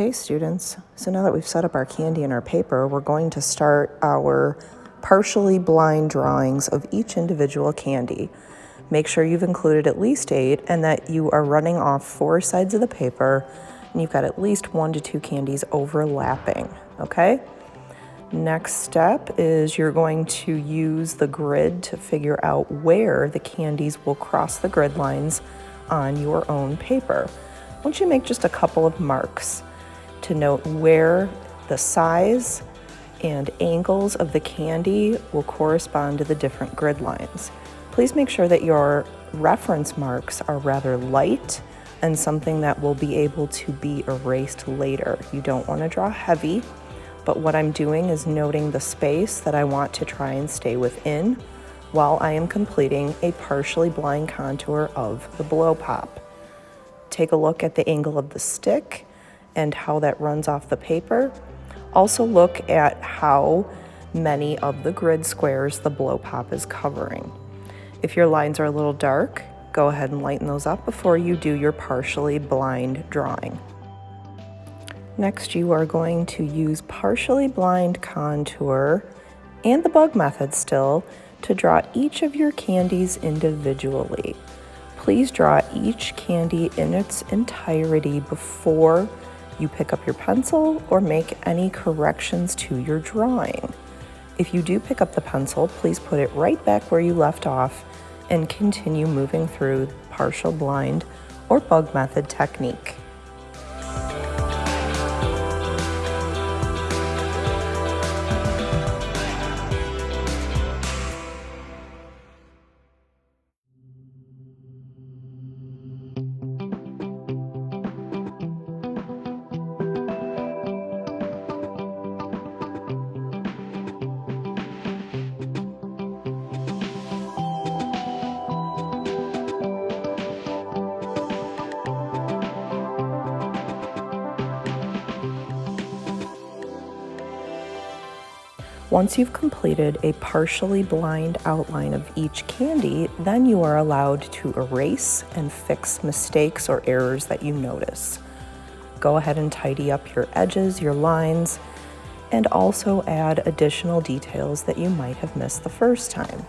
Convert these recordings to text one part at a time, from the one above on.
Okay, students, so now that we've set up our candy and our paper, we're going to start our partially blind drawings of each individual candy. Make sure you've included at least 8 and that you are running off 4 sides of the paper and you've got at least 1 to 2 candies overlapping, okay? Next step is you're going to use the grid to figure out where the candies will cross the grid lines on your own paper. Once you make just a couple of marks to note where the size and angles of the candy will correspond to the different grid lines. Please make sure that your reference marks are rather light and something that will be able to be erased later. You don't want to draw heavy, but what I'm doing is noting the space that I want to try and stay within while I am completing a partially blind contour of the blow pop. Take a look at the angle of the stick and how that runs off the paper. Also look at how many of the grid squares the blow pop is covering. If your lines are a little dark, go ahead and lighten those up before you do your partially blind drawing. Next, you are going to use partially blind contour and the bug method still to draw each of your candies individually. Please draw each candy in its entirety before you pick up your pencil or make any corrections to your drawing. If you do pick up the pencil, please put it right back where you left off and continue moving through partial blind or bug method technique. Once you've completed a partially blind outline of each candy, then you are allowed to erase and fix mistakes or errors that you notice. Go ahead and tidy up your edges, your lines, and also add additional details that you might have missed the first time.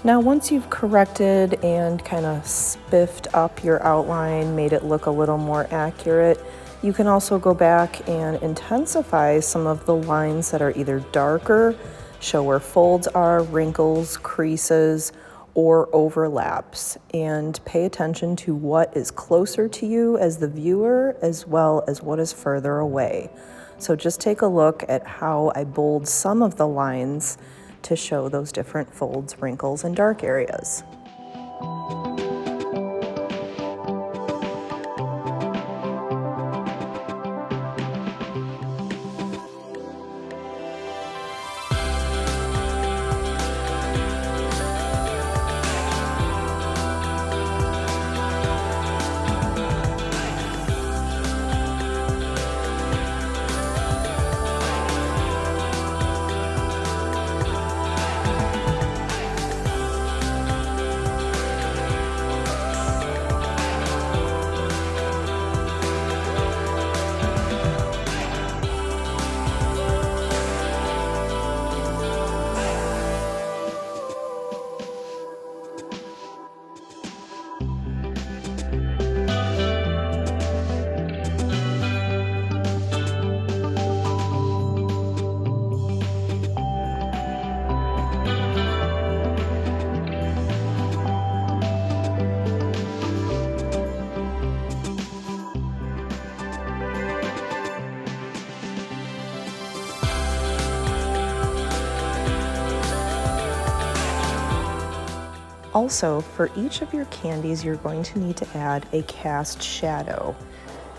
Now, once you've corrected and kind of spiffed up your outline, made it look a little more accurate, you can also go back and intensify some of the lines that are either darker, show where folds are, wrinkles, creases, or overlaps, and pay attention to what is closer to you as the viewer as well as what is further away. So just take a look at how I bold some of the lines to show those different folds, wrinkles, and dark areas. Also, for each of your candies, you're going to need to add a cast shadow.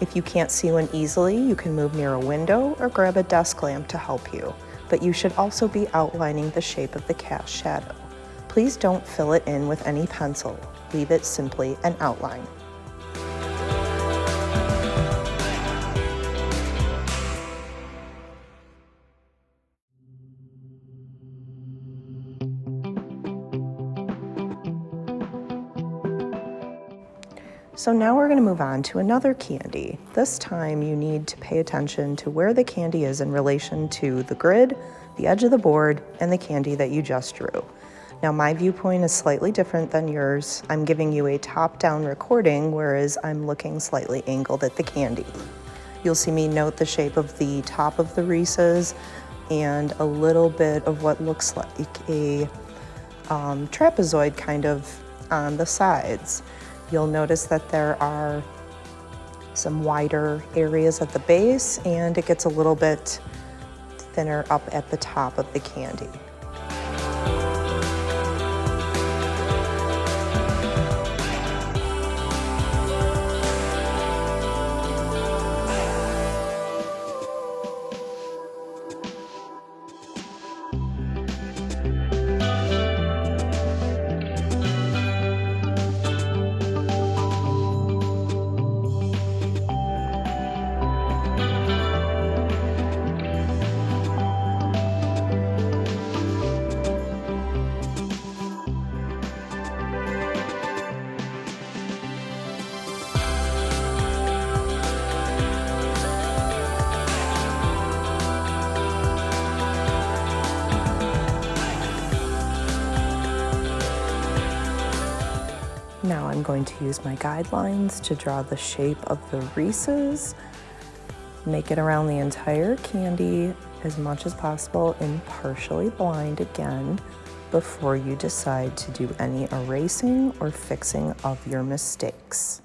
If you can't see one easily, you can move near a window or grab a desk lamp to help you, but you should also be outlining the shape of the cast shadow. Please don't fill it in with any pencil. Leave it simply an outline. So now we're going to move on to another candy. This time you need to pay attention to where the candy is in relation to the grid, the edge of the board, and the candy that you just drew. Now my viewpoint is slightly different than yours. I'm giving you a top-down recording, whereas I'm looking slightly angled at the candy. You'll see me note the shape of the top of the Reese's and a little bit of what looks like a trapezoid kind of on the sides. You'll notice that there are some wider areas at the base and it gets a little bit thinner up at the top of the candy. Now I'm going to use my guidelines to draw the shape of the Reese's. Make it around the entire candy as much as possible in partially blind again before you decide to do any erasing or fixing of your mistakes.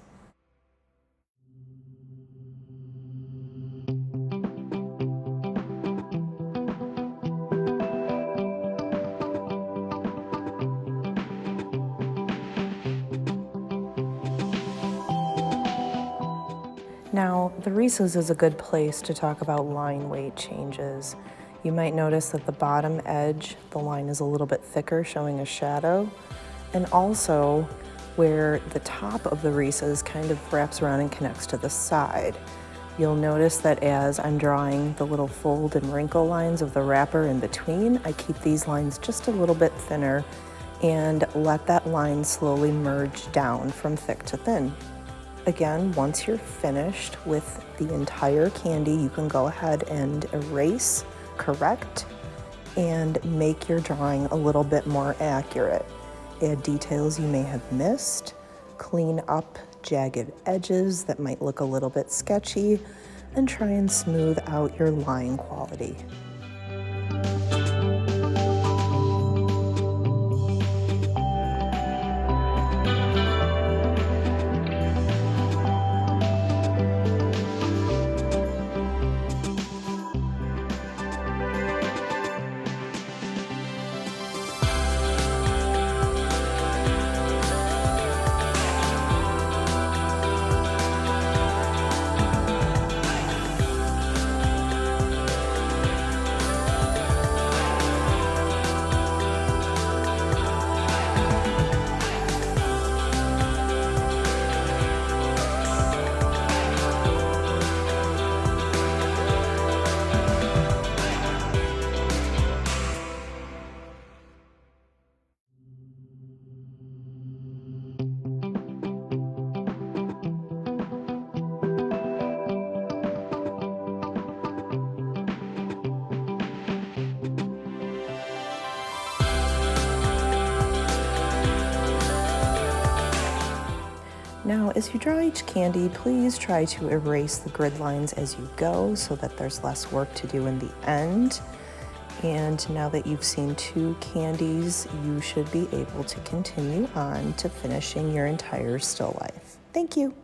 Now, the Reese's is a good place to talk about line weight changes. You might notice that the bottom edge, the line is a little bit thicker, showing a shadow, and also where the top of the Reese's kind of wraps around and connects to the side. You'll notice that as I'm drawing the little fold and wrinkle lines of the wrapper in between, I keep these lines just a little bit thinner and let that line slowly merge down from thick to thin. Again, once you're finished with the entire candy, you can go ahead and erase, correct, and make your drawing a little bit more accurate. Add details you may have missed, clean up jagged edges that might look a little bit sketchy, and try and smooth out your line quality. Now, as you draw each candy, please try to erase the grid lines as you go so that there's less work to do in the end. And now that you've seen 2 candies, you should be able to continue on to finishing your entire still life. Thank you.